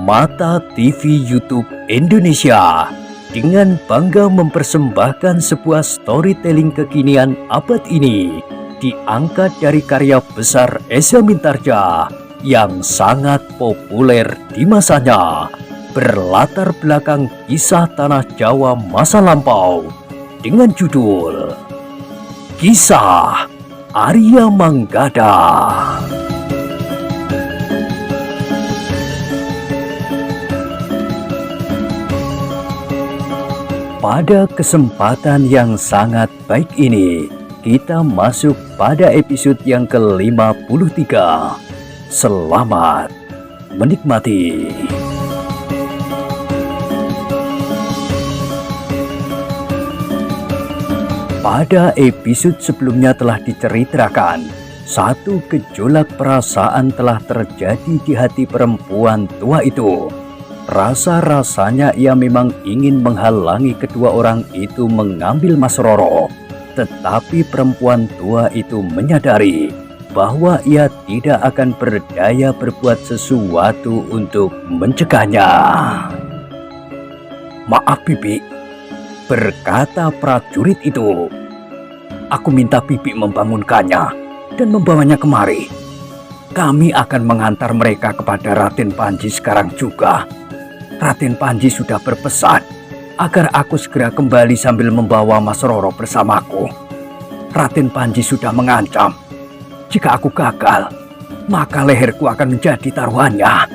Permata TV YouTube Indonesia dengan bangga mempersembahkan sebuah storytelling kekinian abad ini diangkat dari karya besar Esa Mintarja yang sangat populer di masanya, berlatar belakang kisah tanah Jawa masa lampau dengan judul Kisah Arya Manggada. Pada kesempatan yang sangat baik ini, kita masuk pada episode yang ke-53. Selamat menikmati. Pada episode sebelumnya telah diceritakan, satu gejolak perasaan telah terjadi di hati perempuan tua itu. Rasa-rasanya ia memang ingin menghalangi kedua orang itu mengambil Mas Roro. Tetapi perempuan tua itu menyadari bahwa ia tidak akan berdaya berbuat sesuatu untuk mencegahnya. "Maaf Bibi," berkata prajurit itu. "Aku minta Bibi membangunkannya dan membawanya kemari. Kami akan mengantar mereka kepada Raden Panji sekarang juga. Raden Panji sudah berpesan agar aku segera kembali sambil membawa Mas Roro bersamaku. Raden Panji sudah mengancam, jika aku gagal, maka leherku akan menjadi taruhannya."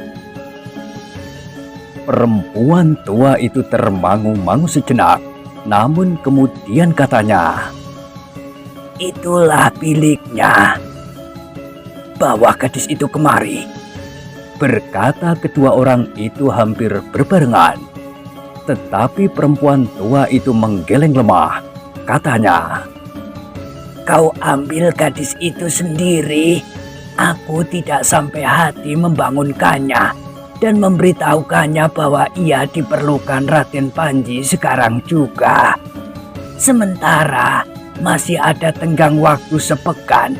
Perempuan tua itu termangu-mangu sejenak, namun kemudian katanya, "Itulah biliknya. Bawa gadis itu kemari," berkata kedua orang itu hampir berbarengan. Tetapi perempuan tua itu menggeleng lemah. Katanya, "Kau ambil gadis itu sendiri. Aku tidak sampai hati membangunkannya dan memberitahukannya bahwa ia diperlukan Raden Panji sekarang juga. Sementara masih ada tenggang waktu sepekan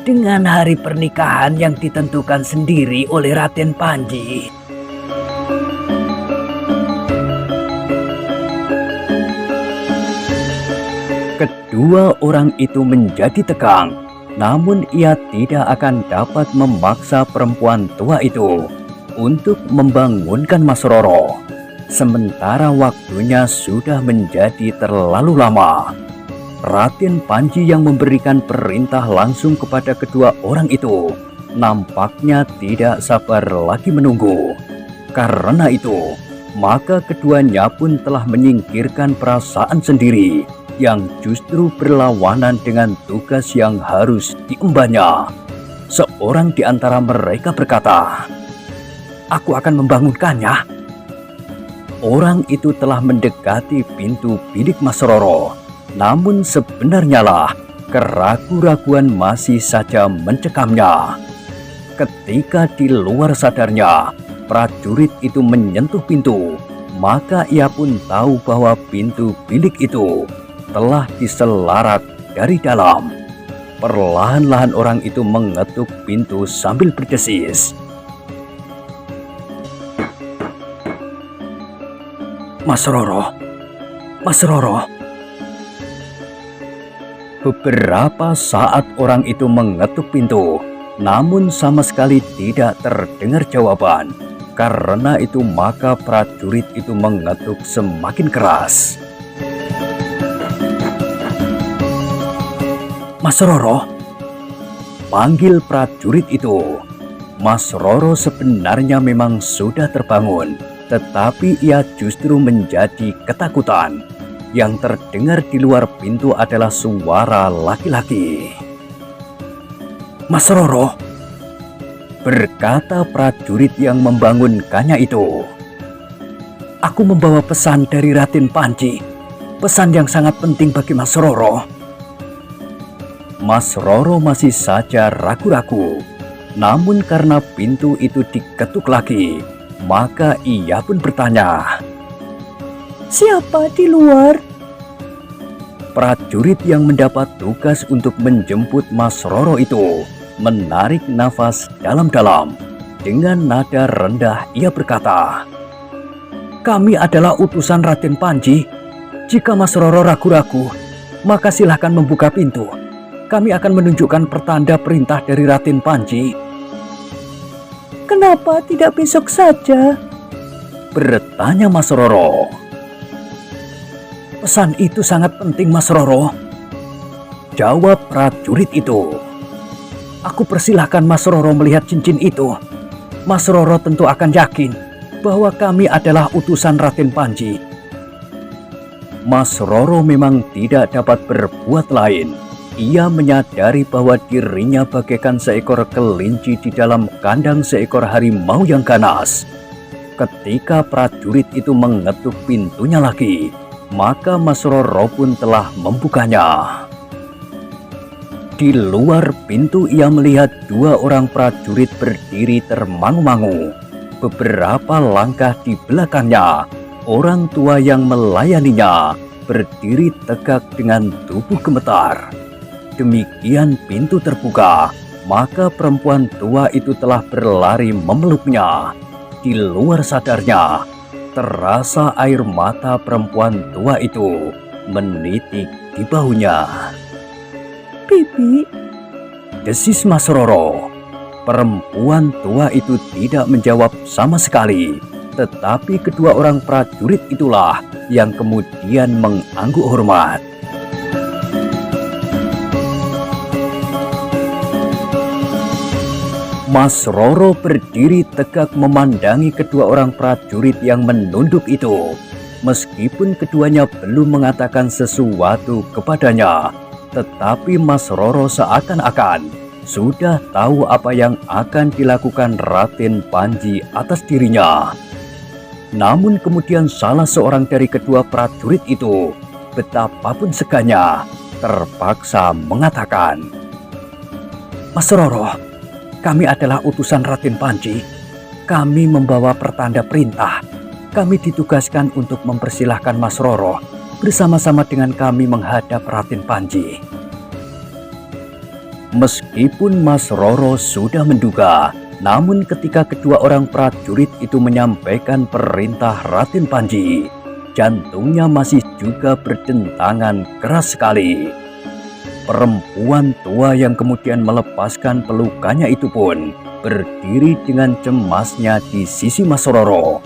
dengan hari pernikahan yang ditentukan sendiri oleh Raden Panji." Kedua orang itu menjadi tegang, namun ia tidak akan dapat memaksa perempuan tua itu untuk membangunkan Mas Roro. Sementara waktunya sudah menjadi terlalu lama. Raden Panji yang memberikan perintah langsung kepada kedua orang itu nampaknya tidak sabar lagi menunggu. Karena itu, maka keduanya pun telah menyingkirkan perasaan sendiri yang justru berlawanan dengan tugas yang harus diembannya. Seorang di antara mereka berkata, "Aku akan membangunkannya." Orang itu telah mendekati pintu bilik Mas Roro. Namun sebenarnya lah keraguan-raguan masih saja mencekamnya. Ketika di luar sadarnya, prajurit itu menyentuh pintu, maka ia pun tahu bahwa pintu bilik itu telah diselarat dari dalam. Perlahan-lahan orang itu mengetuk pintu sambil berdesis, "Mas Roro, Mas Roro." Beberapa saat orang itu mengetuk pintu, namun sama sekali tidak terdengar jawaban. Karena itu maka prajurit itu mengetuk semakin keras. "Mas Roro," panggil prajurit itu. Mas Roro sebenarnya memang sudah terbangun, tetapi ia justru menjadi ketakutan. Yang terdengar di luar pintu adalah suara laki-laki. "Mas Roro," berkata prajurit yang membangunkannya itu, "aku membawa pesan dari Raden Panji. Pesan yang sangat penting bagi Mas Roro." Mas Roro masih saja ragu-ragu. Namun karena pintu itu diketuk lagi, maka ia pun bertanya, "Siapa di luar?" Prajurit yang mendapat tugas untuk menjemput Mas Roro itu menarik nafas dalam-dalam. Dengan nada rendah ia berkata, "Kami adalah utusan Raden Panji. Jika Mas Roro ragu-ragu, maka silahkan membuka pintu. Kami akan menunjukkan pertanda perintah dari Raden Panji." "Kenapa tidak besok saja?" bertanya Mas Roro. "Pesan itu sangat penting, Mas Roro," jawab prajurit itu. "Aku persilahkan Mas Roro melihat cincin itu. Mas Roro tentu akan yakin bahwa kami adalah utusan Raden Panji." Mas Roro memang tidak dapat berbuat lain. Ia menyadari bahwa dirinya bagaikan seekor kelinci di dalam kandang seekor harimau yang ganas. Ketika prajurit itu mengetuk pintunya lagi, maka Mas Roro pun telah membukanya. Di luar pintu ia melihat dua orang prajurit berdiri termangu-mangu. Beberapa langkah di belakangnya, orang tua yang melayaninya berdiri tegak dengan tubuh gemetar. Demikian pintu terbuka, maka perempuan tua itu telah berlari memeluknya. Di luar sadarnya, terasa air mata perempuan tua itu menitik di bahunya. "Bibi," desis Mas Roro. Perempuan tua itu tidak menjawab sama sekali, tetapi kedua orang prajurit itulah yang kemudian mengangguk hormat. Mas Roro berdiri tegak memandangi kedua orang prajurit yang menunduk itu. Meskipun keduanya belum mengatakan sesuatu kepadanya, tetapi Mas Roro seakan-akan sudah tahu apa yang akan dilakukan Raden Panji atas dirinya. Namun kemudian salah seorang dari kedua prajurit itu, betapapun segannya, terpaksa mengatakan, "Mas Roro, kami adalah utusan Raden Panji. Kami membawa pertanda perintah. Kami ditugaskan untuk mempersilahkan Mas Roro bersama-sama dengan kami menghadap Raden Panji." Meskipun Mas Roro sudah menduga, namun ketika kedua orang prajurit itu menyampaikan perintah Raden Panji, jantungnya masih juga berdentangan keras sekali. Perempuan tua yang kemudian melepaskan pelukannya itu pun berdiri dengan cemasnya di sisi Mas Roro.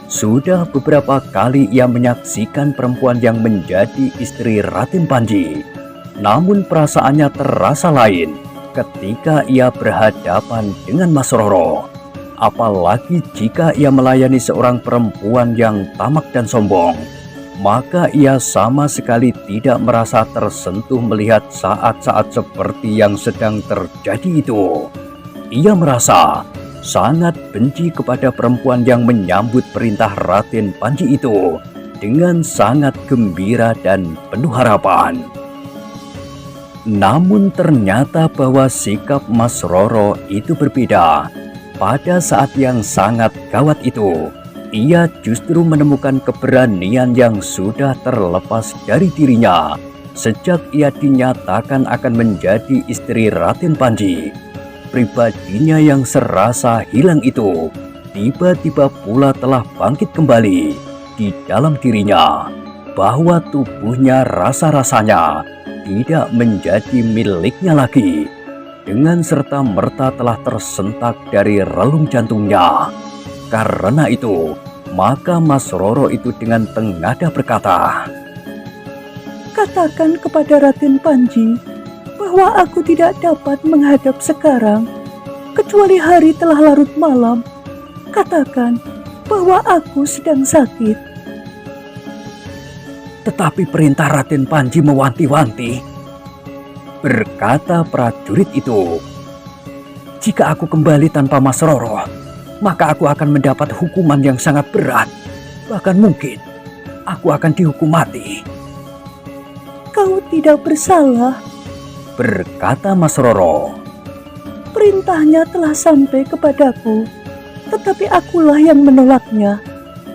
Sudah beberapa kali ia menyaksikan perempuan yang menjadi istri Raden Panji. Namun perasaannya terasa lain ketika ia berhadapan dengan Mas Roro. Apalagi jika ia melayani seorang perempuan yang tamak dan sombong, maka ia sama sekali tidak merasa tersentuh melihat saat-saat seperti yang sedang terjadi itu. Ia merasa sangat benci kepada perempuan yang menyambut perintah Raden Panji itu dengan sangat gembira dan penuh harapan. Namun ternyata bahwa sikap Mas Roro itu berbeda. Pada saat yang sangat gawat itu, ia justru menemukan keberanian yang sudah terlepas dari dirinya sejak ia dinyatakan akan menjadi istri Raden Panji. Pribadinya yang serasa hilang itu tiba-tiba pula telah bangkit kembali di dalam dirinya, bahwa tubuhnya rasa-rasanya tidak menjadi miliknya lagi. Dengan serta-merta telah tersentak dari relung jantungnya. Karena itu, maka Mas Roro itu dengan tengada berkata, "Katakan kepada Raden Panji bahwa aku tidak dapat menghadap sekarang, kecuali hari telah larut malam. Katakan bahwa aku sedang sakit." "Tetapi perintah Raden Panji mewanti-wanti," berkata prajurit itu. "Jika aku kembali tanpa Mas Roro, maka aku akan mendapat hukuman yang sangat berat. Bahkan mungkin aku akan dihukum mati." "Kau tidak bersalah," berkata Mas Roro. "Perintahnya telah sampai kepadaku, tetapi akulah yang menolaknya,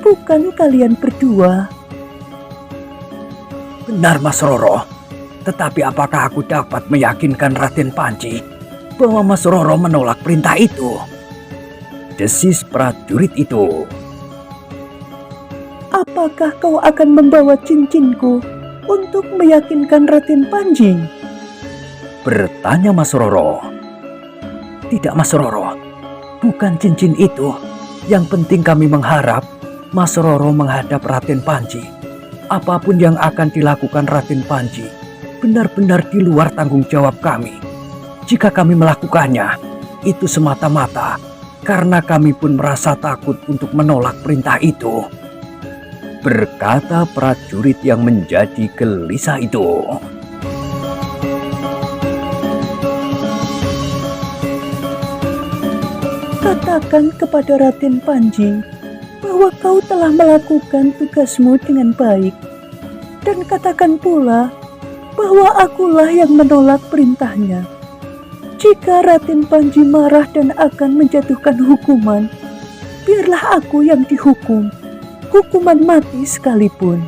bukan kalian berdua." "Benar Mas Roro, tetapi apakah aku dapat meyakinkan Raden Panji bahwa Mas Roro menolak perintah itu?" desis prajurit itu. Apakah kau akan membawa cincinku untuk meyakinkan Raden Panji? Bertanya Mas Roro. Tidak Mas Roro, bukan cincin itu. Yang penting kami mengharap Mas Roro menghadap Raden Panji. Apapun yang akan dilakukan Raden Panji benar-benar di luar tanggung jawab kami. Jika kami melakukannya, itu semata-mata karena kami pun merasa takut untuk menolak perintah itu. Berkata prajurit yang menjadi gelisah itu. Katakan kepada Raden Panji bahwa kau telah melakukan tugasmu dengan baik. Dan katakan pula bahwa akulah yang menolak perintahnya. Jika Raden Panji marah dan akan menjatuhkan hukuman, biarlah aku yang dihukum, hukuman mati sekalipun.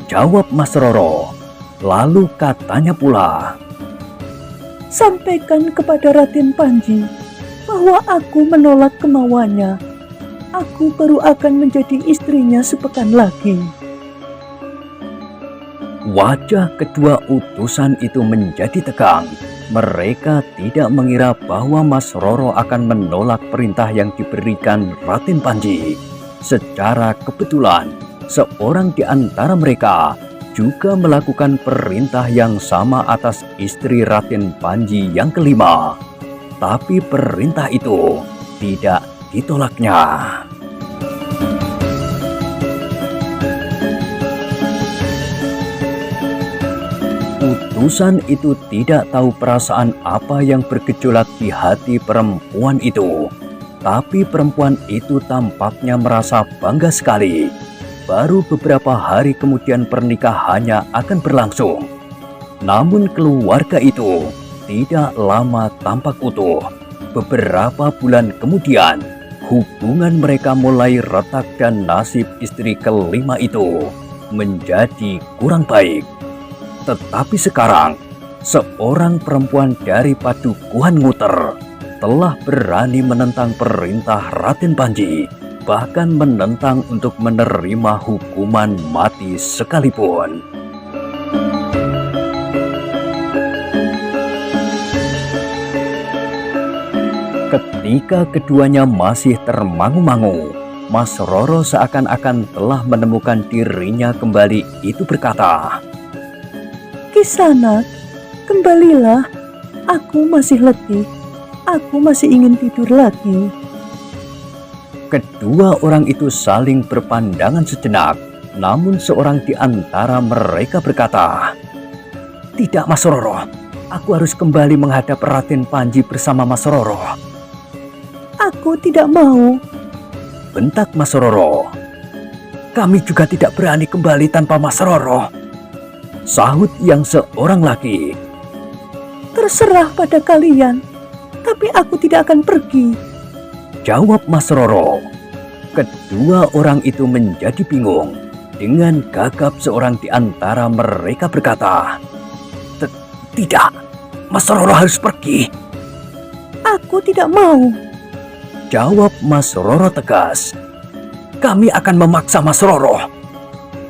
Jawab Mas Roro. Lalu katanya pula, sampaikan kepada Raden Panji bahwa aku menolak kemauannya. Aku baru akan menjadi istrinya sepekan lagi. wajah kedua utusan itu menjadi tegang. Mereka tidak mengira bahwa Mas Roro akan menolak perintah yang diberikan Raden Panji. Secara kebetulan, seorang di antara mereka juga melakukan perintah yang sama atas istri Raden Panji yang kelima. Tapi perintah itu tidak ditolaknya. Utusan itu tidak tahu perasaan apa yang bergejolak di hati perempuan itu. Tapi perempuan itu tampaknya merasa bangga sekali. Baru beberapa hari kemudian pernikahannya akan berlangsung. Namun keluarga itu tidak lama tampak utuh. Beberapa bulan kemudian, hubungan mereka mulai retak dan nasib istri kelima itu menjadi kurang baik. Tetapi sekarang, seorang perempuan dari Padukuhan Nguter telah berani menentang perintah Raden Panji, bahkan menentang untuk menerima hukuman mati sekalipun. Ketika keduanya masih termangu-mangu, Mas Roro seakan-akan telah menemukan dirinya kembali itu berkata, Kisanak, kembalilah. Aku masih letih. Aku masih ingin tidur lagi. Kedua orang itu saling berpandangan sejenak, namun seorang di antara mereka berkata, "Tidak Mas Roro, aku harus kembali menghadap Raden Panji bersama Mas Roro." Aku tidak mau. Bentak Mas Roro. "Kami juga tidak berani kembali tanpa Mas Roro," sahut yang seorang lagi. Terserah pada kalian, tapi aku tidak akan pergi. Jawab Mas Roro. Kedua orang itu menjadi bingung. Dengan gagap seorang di antara mereka berkata, "Tidak, Mas Roro harus pergi." Aku tidak mau. Jawab Mas Roro tegas. "Kami akan memaksa Mas Roro."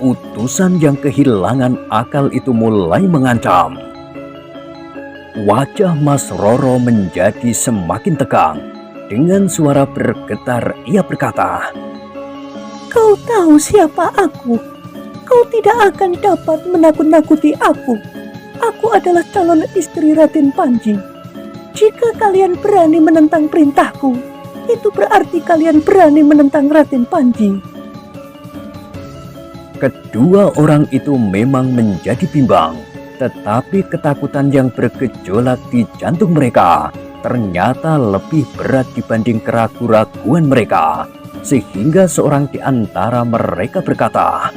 Utusan yang kehilangan akal itu mulai mengancam. Wajah Mas Roro menjadi semakin tegang. Dengan suara bergetar ia berkata, Kau tahu siapa aku? Kau tidak akan dapat menakut-nakuti aku. Aku adalah calon istri Raden Panji. Jika kalian berani menentang perintahku, itu berarti kalian berani menentang Raden Panji. Kedua orang itu memang menjadi bimbang, tetapi ketakutan yang bergejolak di jantung mereka ternyata lebih berat dibanding keraguan-raguan mereka, sehingga seorang di antara mereka berkata,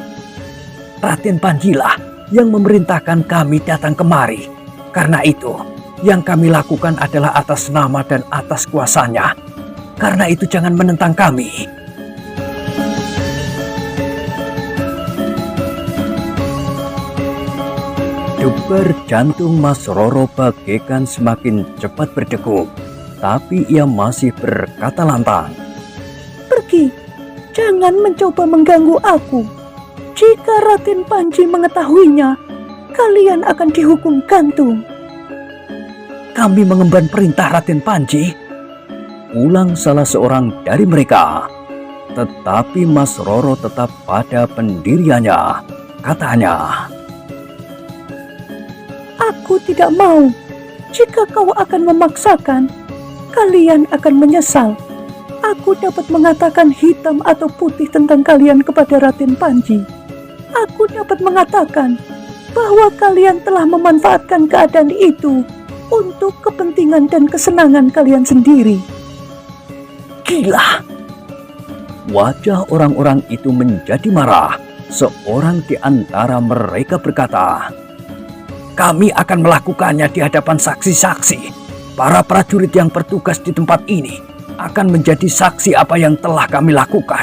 "Raden Panjilah yang memerintahkan kami datang kemari. Karena itu, yang kami lakukan adalah atas nama dan atas kuasanya. Karena itu jangan menentang kami." Debar jantung Mas Roro bagaikan semakin cepat berdegup. Tapi ia masih berkata lantang. Pergi, jangan mencoba mengganggu aku. Jika Raden Panji mengetahuinya, kalian akan dihukum gantung. Kami mengemban perintah Raden Panji, ulang salah seorang dari mereka. Tetapi Mas Roro tetap pada pendiriannya. Katanya, Aku tidak mau. Jika kau akan memaksakan, kalian akan menyesal. Aku dapat mengatakan hitam atau putih tentang kalian kepada Raden Panji. Aku dapat mengatakan bahwa kalian telah memanfaatkan keadaan itu untuk kepentingan dan kesenangan kalian sendiri. gila. Wajah orang-orang itu menjadi marah. Seorang di antara mereka berkata, kami akan melakukannya di hadapan saksi-saksi. Para prajurit yang bertugas di tempat ini akan menjadi saksi apa yang telah kami lakukan.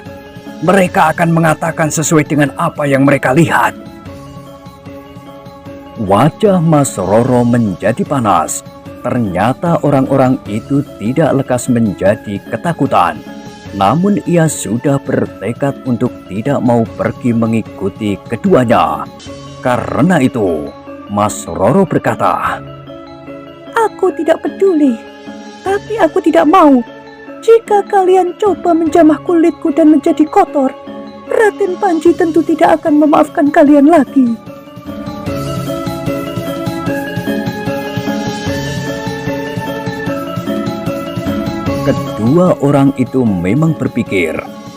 Mereka akan mengatakan sesuai dengan apa yang mereka lihat. Wajah Mas Roro menjadi panas. Ternyata orang-orang itu tidak lekas menjadi ketakutan. Namun ia sudah bertekad untuk tidak mau pergi mengikuti keduanya. Karena itu, Mas Roro berkata, Aku tidak peduli, tapi aku tidak mau. Jika kalian coba menjamah kulitku dan menjadi kotor, Raden Panji tentu tidak akan memaafkan kalian lagi. Kedua orang itu memang berpikir,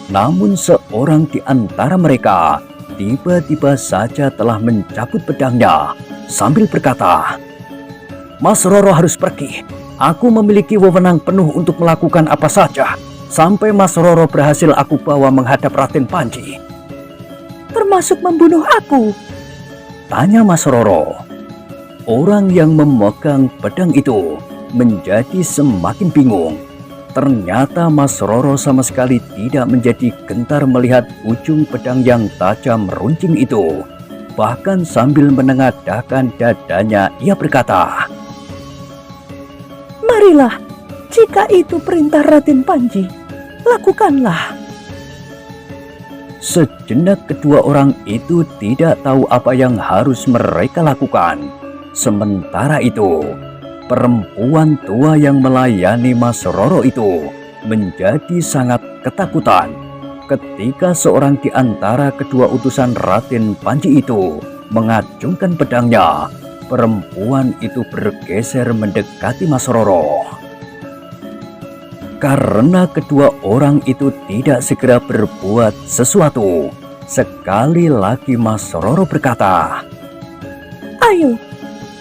namun seorang di antara mereka tiba-tiba saja telah mencabut pedangnya sambil berkata, Mas Roro harus pergi. Aku memiliki wewenang penuh untuk melakukan apa saja sampai Mas Roro berhasil aku bawa menghadap Raden Panji. Termasuk membunuh aku? Tanya Mas Roro. Orang yang memegang pedang itu menjadi semakin bingung. Ternyata Mas Roro sama sekali tidak menjadi gentar melihat ujung pedang yang tajam runcing itu. Bahkan sambil menengadahkan dadanya, ia berkata, Marilah, jika itu perintah Raden Panji, lakukanlah. Sejenak kedua orang itu tidak tahu apa yang harus mereka lakukan. Sementara itu, perempuan tua yang melayani Mas Roro itu menjadi sangat ketakutan ketika seorang di antara kedua utusan Raden Panji itu mengacungkan pedangnya. Perempuan itu bergeser mendekati Mas Roro. Karena kedua orang itu tidak segera berbuat sesuatu, sekali lagi Mas Roro berkata, Ayo,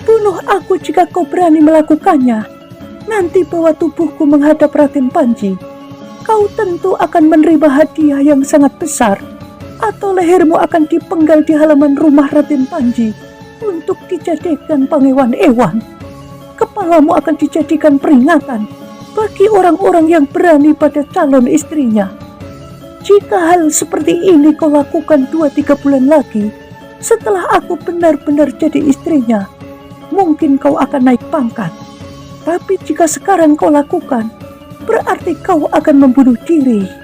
bunuh aku jika kau berani melakukannya. Nanti bawa tubuhku menghadap Raden Panji. Kau tentu akan menerima hadiah yang sangat besar, atau lehermu akan dipenggal di halaman rumah Raden Panji untuk dijadikan pangewan-ewan. Kepalamu akan dijadikan peringatan bagi orang-orang yang berani pada calon istrinya. Jika hal seperti ini kau lakukan 2-3 bulan lagi, setelah aku benar-benar jadi istrinya, mungkin kau akan naik pangkat. Tapi jika sekarang kau lakukan, berarti kau akan membunuh diri.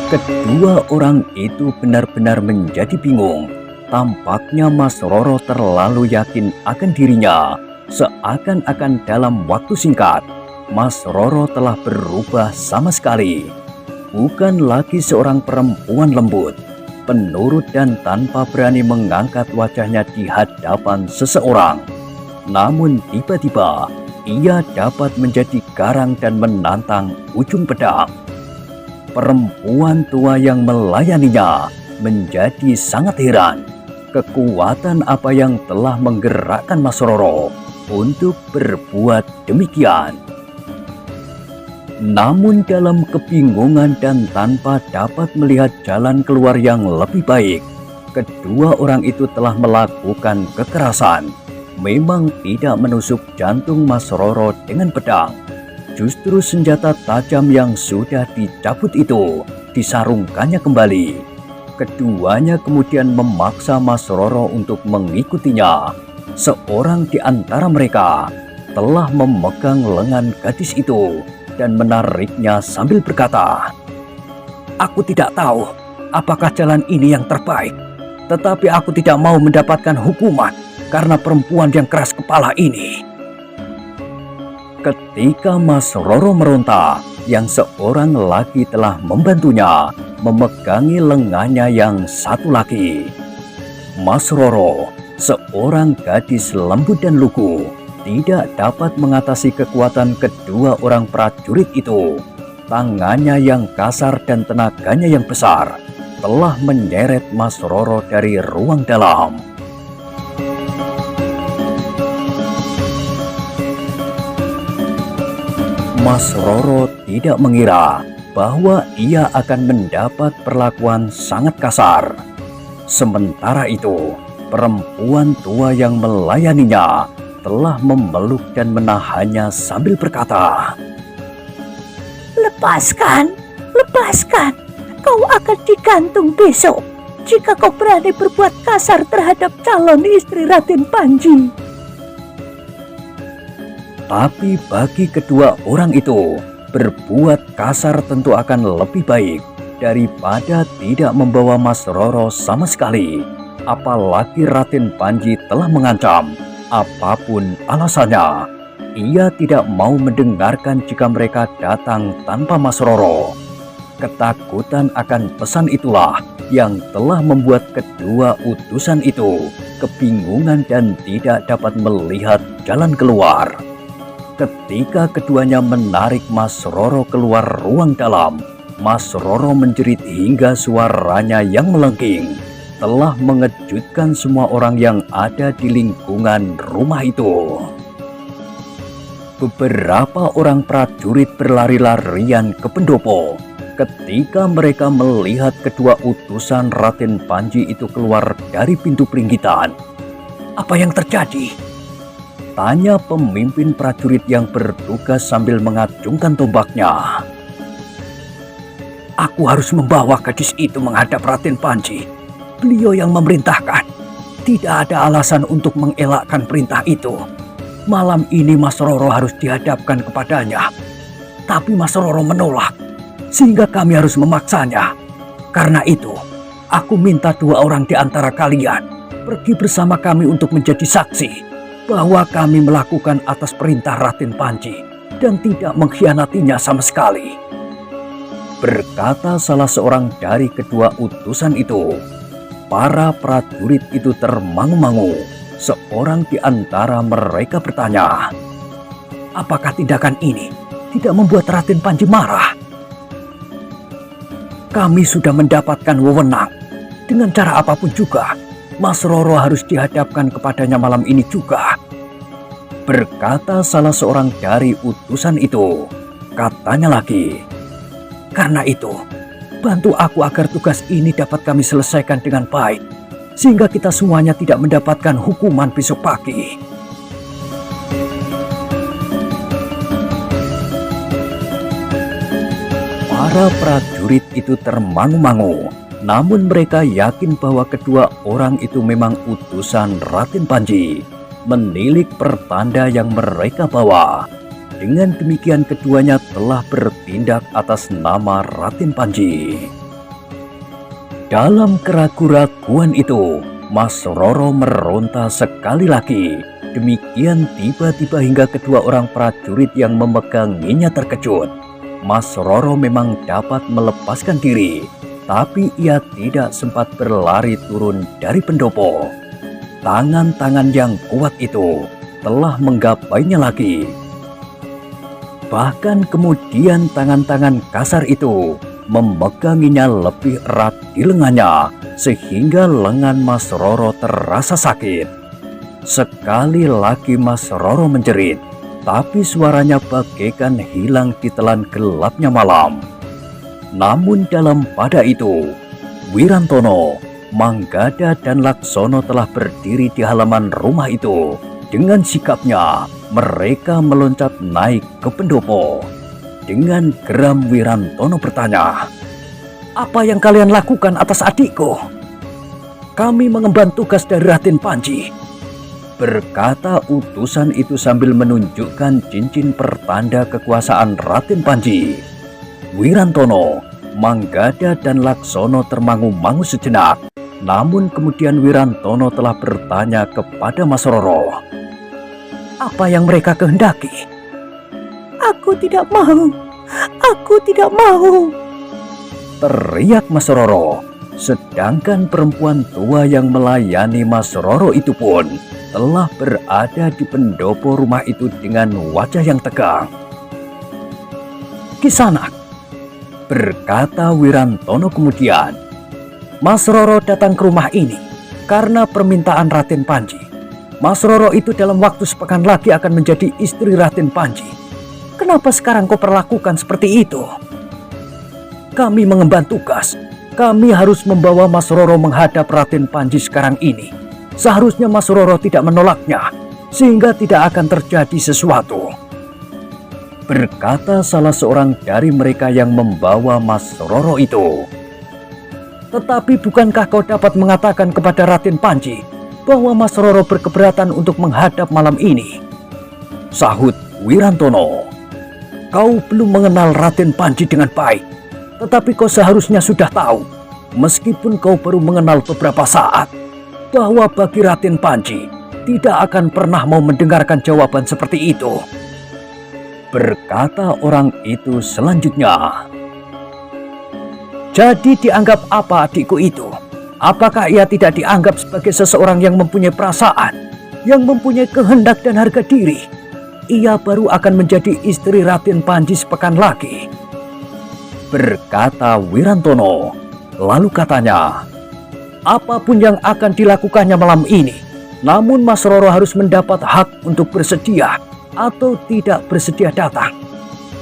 Kedua orang itu benar-benar menjadi bingung. Tampaknya Mas Roro terlalu yakin akan dirinya. Seakan-akan dalam waktu singkat, Mas Roro telah berubah sama sekali. Bukan lagi seorang perempuan lembut, penurut dan tanpa berani mengangkat wajahnya di hadapan seseorang. Namun tiba-tiba, ia dapat menjadi garang dan menantang ujung pedang. Perempuan tua yang melayaninya menjadi sangat heran. Kekuatan apa yang telah menggerakkan Mas Roro untuk berbuat demikian. Namun dalam kebingungan dan tanpa dapat melihat jalan keluar yang lebih baik, kedua orang itu telah melakukan kekerasan. Memang tidak menusuk jantung Mas Roro dengan pedang. Justru senjata tajam yang sudah dicabut itu disarungkannya kembali. Keduanya kemudian memaksa Mas Roro untuk mengikutinya. Seorang di antara mereka telah memegang lengan gadis itu dan menariknya sambil berkata, "Aku tidak tahu apakah jalan ini yang terbaik, tetapi aku tidak mau mendapatkan hukuman karena perempuan yang keras kepala ini." Ketika Mas Roro meronta, yang seorang lagi telah membantunya memegangi lengannya yang satu lagi. Mas Roro, seorang gadis lembut dan lugu, tidak dapat mengatasi kekuatan kedua orang prajurit itu. Tangannya yang kasar dan tenaganya yang besar telah menyeret Mas Roro dari ruang dalam. Mas Roro tidak mengira bahwa ia akan mendapat perlakuan sangat kasar. Sementara itu, perempuan tua yang melayaninya telah memeluk dan menahannya sambil berkata, Lepaskan, lepaskan. Kau akan digantung besok jika kau berani berbuat kasar terhadap calon istri Raden Panji. Tapi bagi kedua orang itu, berbuat kasar tentu akan lebih baik daripada tidak membawa Mas Roro sama sekali. Apalagi Raden Panji telah mengancam, apapun alasannya, ia tidak mau mendengarkan jika mereka datang tanpa Mas Roro. Ketakutan akan pesan itulah yang telah membuat kedua utusan itu kebingungan dan tidak dapat melihat jalan keluar. Ketika keduanya menarik Mas Roro keluar ruang dalam, Mas Roro menjerit hingga suaranya yang melengking telah mengejutkan semua orang yang ada di lingkungan rumah itu. Beberapa orang prajurit berlari-larian ke pendopo ketika mereka melihat kedua utusan Raden Panji itu keluar dari pintu peringgitan. "Apa yang terjadi?" tanya pemimpin prajurit yang bertugas sambil mengacungkan tombaknya. "Aku harus membawa gadis itu menghadap Raden Panji. Beliau yang memerintahkan. Tidak ada alasan untuk mengelakkan perintah itu. Malam ini Mas Roro harus dihadapkan kepadanya. Tapi Mas Roro menolak, sehingga kami harus memaksanya. Karena itu, aku minta dua orang di antara kalian pergi bersama kami untuk menjadi saksi bahwa kami melakukan atas perintah Raden Panji dan tidak mengkhianatinya sama sekali," berkata salah seorang dari kedua utusan itu. Para prajurit itu termangu-mangu. Seorang di antara mereka bertanya, "Apakah tindakan ini tidak membuat Raden Panji marah?" "Kami sudah mendapatkan wewenang. Dengan cara apapun juga, Mas Roro harus dihadapkan kepadanya malam ini juga," berkata salah seorang dari utusan itu. Katanya lagi, "Karena itu, bantu aku agar tugas ini dapat kami selesaikan dengan baik, sehingga kita semuanya tidak mendapatkan hukuman besok pagi." Para prajurit itu termangu-mangu, namun mereka yakin bahwa kedua orang itu memang utusan Raden Panji, menilik pertanda yang mereka bawa. Dengan demikian keduanya telah bertindak atas nama Raden Panji. Dalam keraguan-raguan itu, Mas Roro meronta sekali lagi. Demikian tiba-tiba hingga kedua orang prajurit yang memeganginya terkejut. Mas Roro memang dapat melepaskan diri, tapi ia tidak sempat berlari turun dari pendopo. Tangan-tangan yang kuat itu telah menggapainya lagi. Bahkan kemudian tangan-tangan kasar itu memeganginya lebih erat di lengannya, sehingga lengan Mas Roro terasa sakit. Sekali lagi Mas Roro menjerit, tapi suaranya bagaikan hilang di telan gelapnya malam. Namun dalam pada itu, Wirantono, Manggada dan Laksono telah berdiri di halaman rumah itu. Dengan sikapnya, mereka meloncat naik ke pendopo. Dengan geram Wirantono bertanya, Apa yang kalian lakukan atas adikku? Kami mengemban tugas dari Raden Panji, berkata utusan itu sambil menunjukkan cincin pertanda kekuasaan Raden Panji. Wirantono, Manggada dan Laksono termangu-mangu sejenak. Namun kemudian Wirantono telah bertanya kepada Mas Roro. Apa yang mereka kehendaki? Aku tidak mau. Aku tidak mau. Teriak Mas Roro. Sedangkan perempuan tua yang melayani Mas Roro itu pun telah berada di pendopo rumah itu dengan wajah yang tegang. Kisanak, berkata Wirantono kemudian, Mas Roro datang ke rumah ini karena permintaan Raden Panji. Mas Roro itu dalam waktu sepekan lagi akan menjadi istri Raden Panji. Kenapa sekarang kau perlakukan seperti itu? Kami mengemban tugas. Kami harus membawa Mas Roro menghadap Raden Panji sekarang ini. Seharusnya Mas Roro tidak menolaknya, sehingga tidak akan terjadi sesuatu. Berkata salah seorang dari mereka yang membawa Mas Roro itu. Tetapi bukankah kau dapat mengatakan kepada Raden Panji bahwa Mas Roro berkeberatan untuk menghadap malam ini? Sahut Wirantono. Kau belum mengenal Raden Panji dengan baik. Tetapi kau seharusnya sudah tahu, meskipun kau baru mengenal beberapa saat, bahwa bagi Raden Panji tidak akan pernah mau mendengarkan jawaban seperti itu. Berkata orang itu selanjutnya. Jadi dianggap apa adikku itu? Apakah ia tidak dianggap sebagai seseorang yang mempunyai perasaan, yang mempunyai kehendak dan harga diri? Ia baru akan menjadi istri Raden Panji sepekan lagi. Berkata Wirantono. Lalu katanya, apapun yang akan dilakukannya malam ini, namun Mas Roro harus mendapat hak untuk bersedia atau tidak bersedia datang.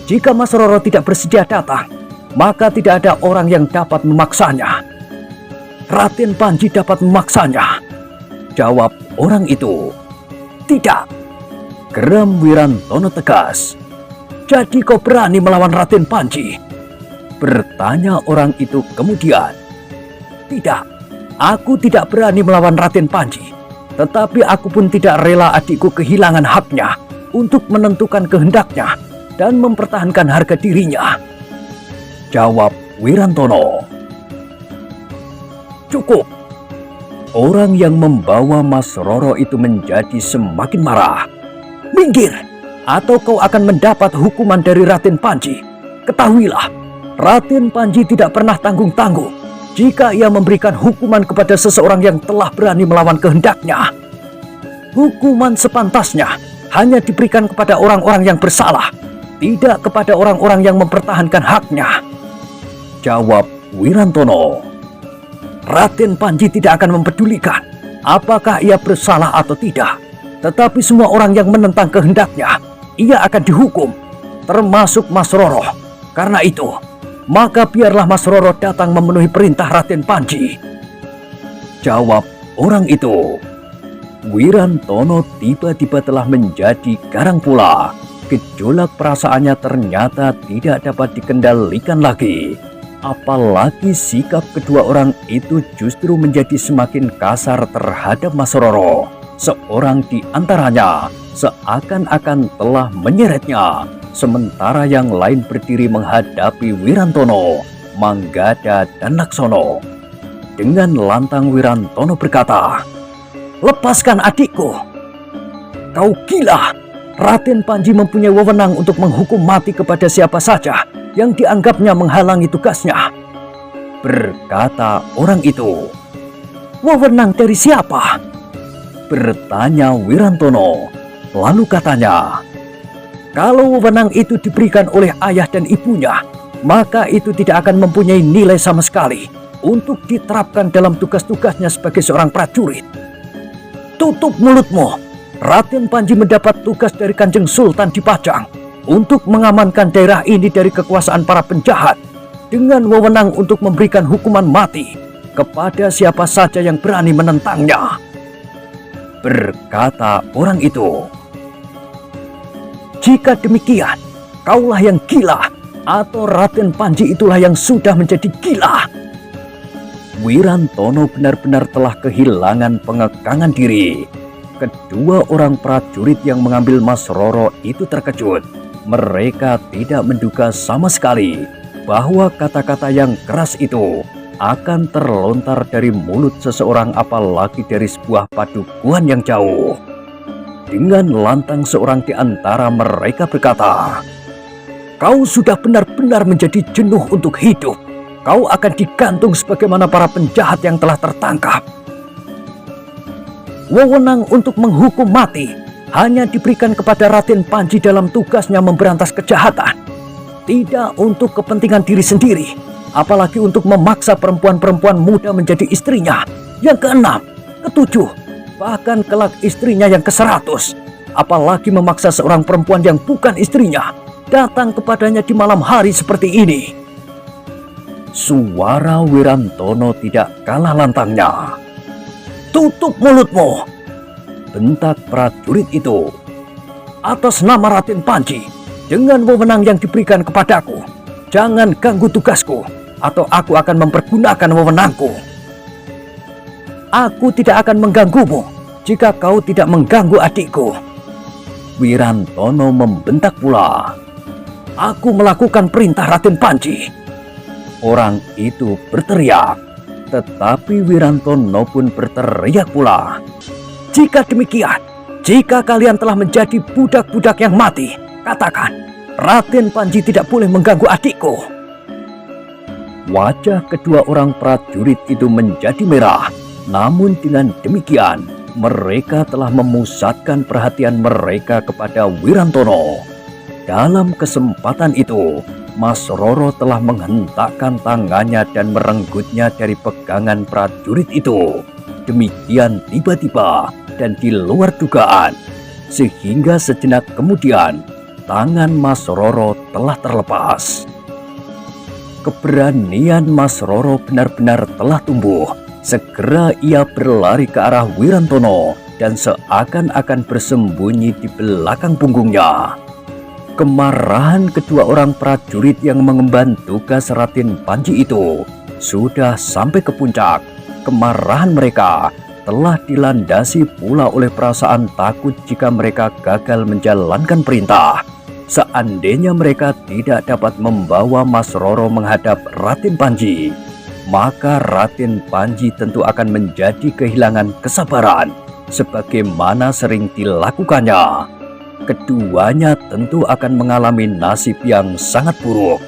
Jika Mas Roro tidak bersedia datang, maka tidak ada orang yang dapat memaksanya. Raden Panji dapat memaksanya, jawab orang itu. Tidak, geram Wirantono tegas. Jadi kau berani melawan Raden Panji? Bertanya orang itu kemudian. Tidak, aku tidak berani melawan Raden Panji. Tetapi aku pun tidak rela adikku kehilangan haknya untuk menentukan kehendaknya dan mempertahankan harga dirinya, jawab Wirantono. Cukup. Orang yang membawa Mas Roro itu menjadi semakin marah. Minggir, atau kau akan mendapat hukuman dari Raden Panji. Ketahuilah, Raden Panji tidak pernah tanggung-tanggung jika ia memberikan hukuman kepada seseorang yang telah berani melawan kehendaknya. Hukuman sepantasnya hanya diberikan kepada orang-orang yang bersalah, tidak kepada orang-orang yang mempertahankan haknya, jawab Wirantono. Raden Panji tidak akan mempedulikan apakah ia bersalah atau tidak, tetapi semua orang yang menentang kehendaknya, ia akan dihukum, termasuk Mas Roro. Karena itu, maka biarlah Mas Roro datang memenuhi perintah Raden Panji, jawab orang itu. Wirantono tiba-tiba telah menjadi garang pula. Gejolak perasaannya ternyata tidak dapat dikendalikan lagi. Apalagi sikap kedua orang itu justru menjadi semakin kasar terhadap Mas Roro. Seorang di antaranya seakan-akan telah menyeretnya, sementara yang lain berdiri menghadapi Wirantono, Manggada dan Laksono. Dengan lantang Wirantono berkata, lepaskan adikku. Kau gila. Raden Panji mempunyai wewenang untuk menghukum mati kepada siapa saja yang dianggapnya menghalangi tugasnya, berkata orang itu. Wewenang dari siapa? Bertanya Wirantono. Lalu katanya, kalau wewenang itu diberikan oleh ayah dan ibunya, maka itu tidak akan mempunyai nilai sama sekali untuk diterapkan dalam tugas-tugasnya sebagai seorang prajurit. Tutup mulutmu. Raden Panji mendapat tugas dari Kanjeng Sultan di Pajang untuk mengamankan daerah ini dari kekuasaan para penjahat dengan wewenang untuk memberikan hukuman mati kepada siapa saja yang berani menentangnya, berkata orang itu. Jika demikian, kaulah yang gila. Atau Raden Panji itulah yang sudah menjadi gila? Wirantono benar-benar telah kehilangan pengekangan diri. Kedua orang prajurit yang mengambil Mas Roro itu terkejut. Mereka tidak menduga sama sekali bahwa kata-kata yang keras itu akan terlontar dari mulut seseorang, apalagi dari sebuah padukuhan yang jauh. Dengan lantang seorang di antara mereka berkata, "Kau sudah benar-benar menjadi jenuh untuk hidup. Kau akan digantung sebagaimana para penjahat yang telah tertangkap. Wewenang untuk menghukum mati hanya diberikan kepada Raden Panji dalam tugasnya memberantas kejahatan, tidak untuk kepentingan diri sendiri, apalagi untuk memaksa perempuan-perempuan muda menjadi istrinya yang keenam, ketujuh, bahkan kelak istrinya yang ke-100, apalagi memaksa seorang perempuan yang bukan istrinya datang kepadanya di malam hari seperti ini." Suara Wirantono tidak kalah lantangnya. "Tutup mulutmu!" bentak prajurit itu. "Atas nama Raden Panji, dengan wewenang yang diberikan kepadaku, jangan ganggu tugasku, atau aku akan mempergunakan wewenangku." "Aku tidak akan mengganggumu jika kau tidak mengganggu adikku," Wirantono membentak pula. "Aku melakukan perintah Raden Panji." Orang itu berteriak, tetapi Wirantono pun berteriak pula, "Jika demikian, jika kalian telah menjadi budak-budak yang mati, katakan, Raden Panji tidak boleh mengganggu adikku." Wajah kedua orang prajurit itu menjadi merah, namun dengan demikian mereka telah memusatkan perhatian mereka kepada Wirantono. Dalam kesempatan itu, Mas Roro telah menghentakkan tangannya dan merenggutnya dari pegangan prajurit itu. Demikian tiba-tiba dan di luar dugaan, sehingga sejenak kemudian tangan Mas Roro telah terlepas. Keberanian Mas Roro benar-benar telah tumbuh. Segera ia berlari ke arah Wirantono dan seakan-akan bersembunyi di belakang punggungnya. Kemarahan kedua orang prajurit yang mengemban tugas Raden Panji itu sudah sampai ke puncak. Kemarahan mereka telah dilandasi pula oleh perasaan takut jika mereka gagal menjalankan perintah. Seandainya mereka tidak dapat membawa Mas Roro menghadap Raden Panji, maka Raden Panji tentu akan menjadi kehilangan kesabaran sebagaimana sering dilakukannya. Keduanya tentu akan mengalami nasib yang sangat buruk,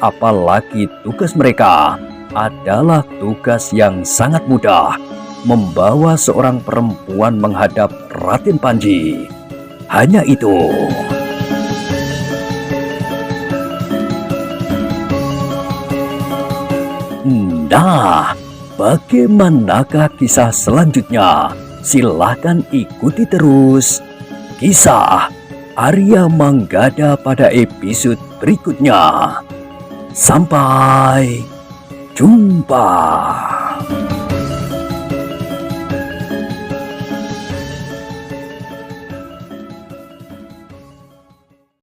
apalagi tugas mereka adalah tugas yang sangat mudah, membawa seorang perempuan menghadap Raden Panji. Hanya itu. Nah, bagaimanakah kisah selanjutnya? Silahkan ikuti terus kisah Arya Manggada pada episode berikutnya. Sampai jumpa.